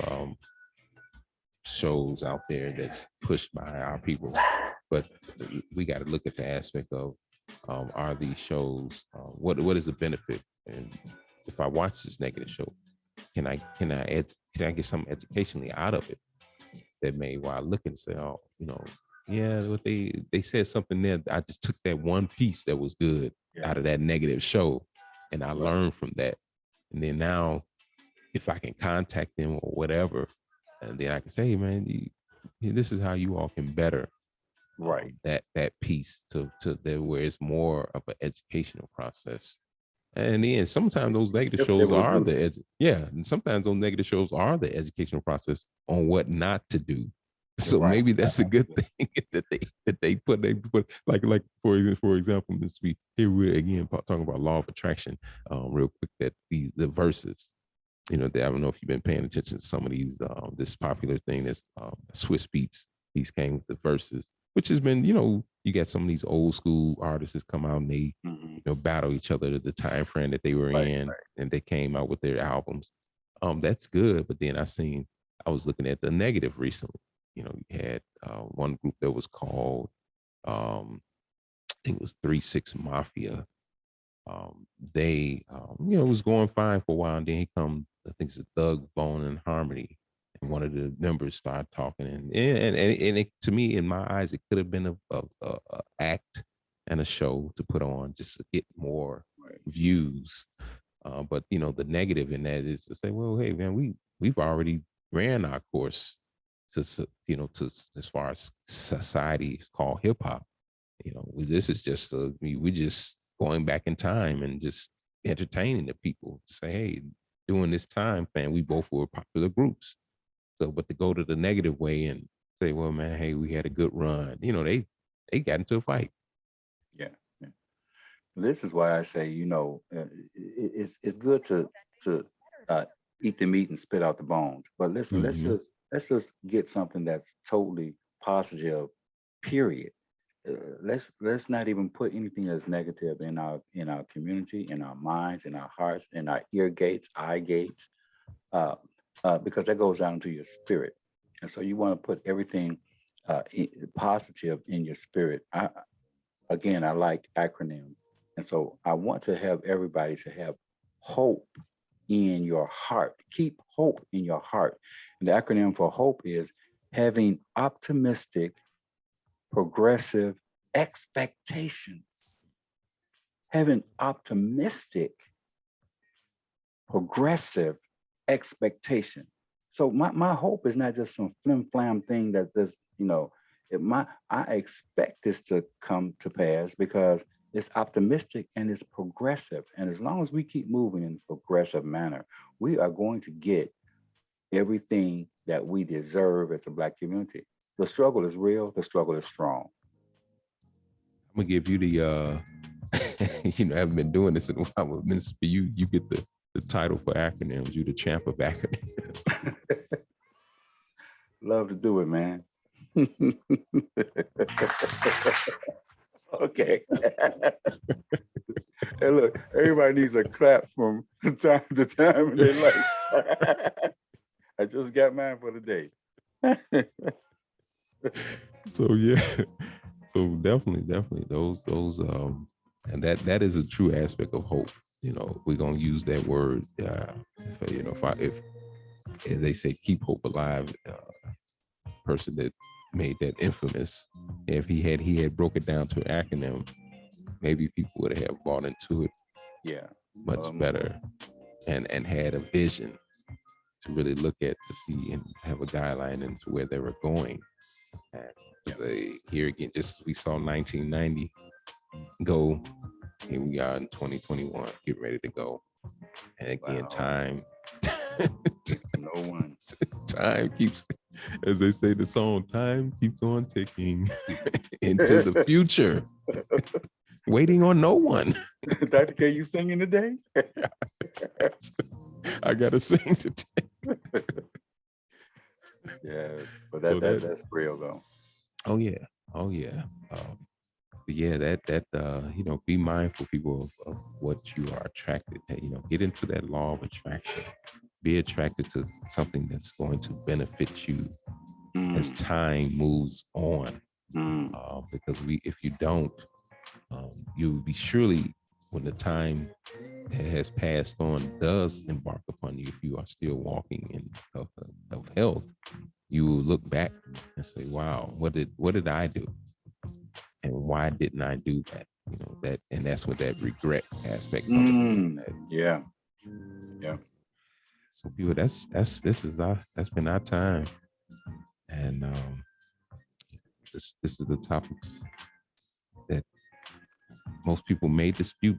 shows out there that's pushed by our people, but we got to look at the aspect of are these shows what is the benefit? And if I watch this negative show, can I get something educationally out of it that may, while I look and say, oh, you know, yeah, what they said something there. I just took that one piece that was good out of that negative show, and I learned from that. And then now, if I can contact them or whatever, and then I can say, hey, man, this is how you all can better that piece to where it's more of an educational process. And then sometimes those negative shows are and sometimes those negative shows are the educational process on what not to do. So maybe that's a good thing that they put like for example, this week here we're again talking about law of attraction real quick, that the verses, you know, I don't know if you've been paying attention to some of these this popular thing that's Swiss Beats. These came with the verses which has been, you got some of these old school artists that come out and they, Mhm. battle each other at the time frame that they were Right, in, right. and they came out with their albums. That's good. But then I was looking at the negative recently. You had one group that was called, I think it was 3-6 Mafia. They, was going fine for a while, and then he come, I think it's Thug, Bone, and Harmony, and one of the members started talking, and it, to me, in my eyes, it could have been a act and a show to put on just to get more Right. views. But the negative in that is to say, well, hey man, we've already ran our course to as far as society is called hip hop. This is just we just going back in time and just entertaining the people to say, hey, during this time fan, we both were popular groups. So, but to go to the negative way and say, well, man, hey, we had a good run, they got into a fight. Yeah. Yeah. This is why I say, it's good to uh, eat the meat and spit out the bones. But listen, Hmm. let's just get something that's totally positive. Period. Let's not even put anything that's negative in our community, in our minds, in our hearts, in our ear gates, eye gates, uh, because that goes down to your spirit. And so you want to put everything positive in your spirit. Again, I like acronyms. And so I want to have everybody to have hope in your heart. Keep hope in your heart. And the acronym for hope is having optimistic, progressive expectations. Having optimistic, progressive expectation. So my hope is not just some flim flam thing that just, I expect this to come to pass because it's optimistic and it's progressive. And as long as we keep moving in a progressive manner, we are going to get everything that we deserve as a Black community. The struggle is real, the struggle is strong. I'm gonna give you the I haven't been doing this in a while, but Mr. You get the title for acronyms. You the champ of acronyms. Love to do it, man. Okay. Hey, look, everybody needs a clap from time to time in their life. I just got mine for the day. So yeah, so definitely those and that is a true aspect of hope. We're gonna use that word. If they say keep hope alive, person that made that infamous, if he had broke it down to an acronym, maybe people would have bought into it Yeah. much better and had a vision to really look at to see and have a guideline into where they were going. And here again, just we saw 1990 go, here we are in 2021, getting ready to go. And again, Wow. time No one. time keeps, as they say the song, time keeps on ticking into the future, waiting on no one. Dr. K, you singing today? I gotta sing today. Yeah, but So that's real though. oh yeah, but yeah, be mindful, people, of what you are attracted to. Get into that law of attraction. Be attracted to something that's going to benefit you as time moves on. Because if you don't, you'll be surely, when the time that has passed on does embark upon you, if you are still walking in health, you will look back and say, wow, what did I do? And why didn't I do that? And that's what that regret aspect comes in. Yeah. Yeah. So people, that's been our time. And this is the topics that most people may dispute,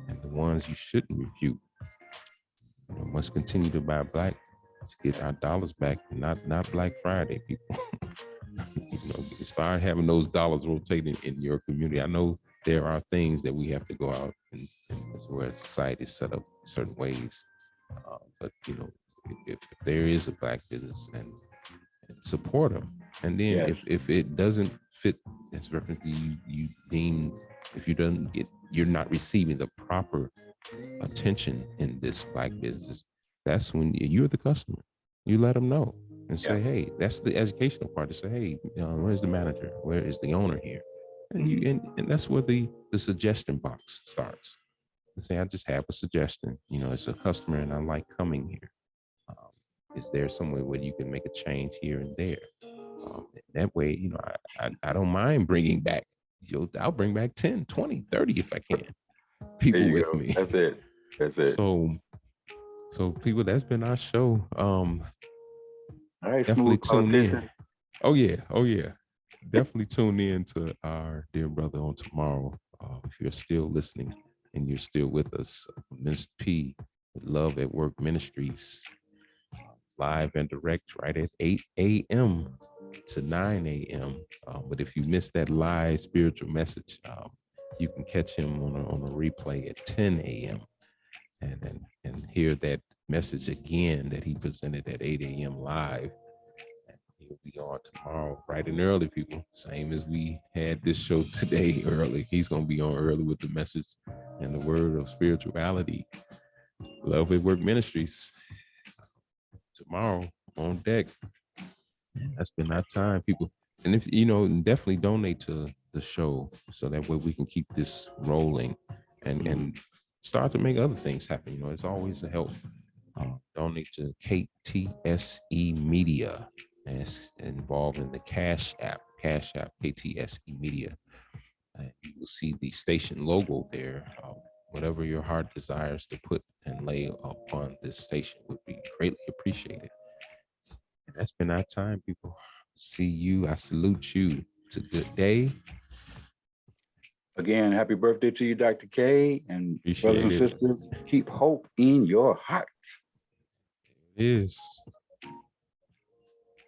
and the ones you shouldn't refute. Must continue to buy black to get our dollars back, and not Black Friday, people. Start having those dollars rotating in your community. I know there are things that we have to go out and as where society is set up certain ways, but if there is a black business and support them. And then Yes. if it doesn't fit, as reference you deem, if you don't get, you're not receiving the proper attention in this Black business, that's when you're the customer. You let them know and say, hey, that's the educational part, to say, hey, where's the manager? Where is the owner here? And you and that's where the suggestion box starts. And say, I just have a suggestion. It's a customer and I like coming here. Is there somewhere where you can make a change here and there? That way, I don't mind bringing back, I'll bring back 10, 20, 30 if I can. People with me. That's it. So people, that's been our show. All right, Definitely smooth tune politician. in. Oh yeah. Definitely tune in to our dear brother on tomorrow. If you're still listening and you're still with us, Ms. P with Love at Work Ministries, live and direct right at 8 a.m. to 9 a.m. But if you missed that live spiritual message, you can catch him on a replay at 10 a.m. and hear that message again that he presented at 8 a.m. live. And he'll be on tomorrow bright and early, people. Same as we had this show today early. He's going to be on early with the message and the word of spirituality. Love at Work Ministries. Tomorrow on deck. That's been our time, people. And if definitely donate to the show so that way we can keep this rolling and start to make other things happen. It's always a help. Donate to KTSE Media, and it's involved in the Cash App KTSE Media. You will see the station logo there. Whatever your heart desires to put and lay upon this station would be greatly appreciated. And that's been our time, people. See you. I salute you. It's a good day. Again, happy birthday to you, Dr. K. And Appreciate brothers and it. sisters, keep hope in your heart. It is.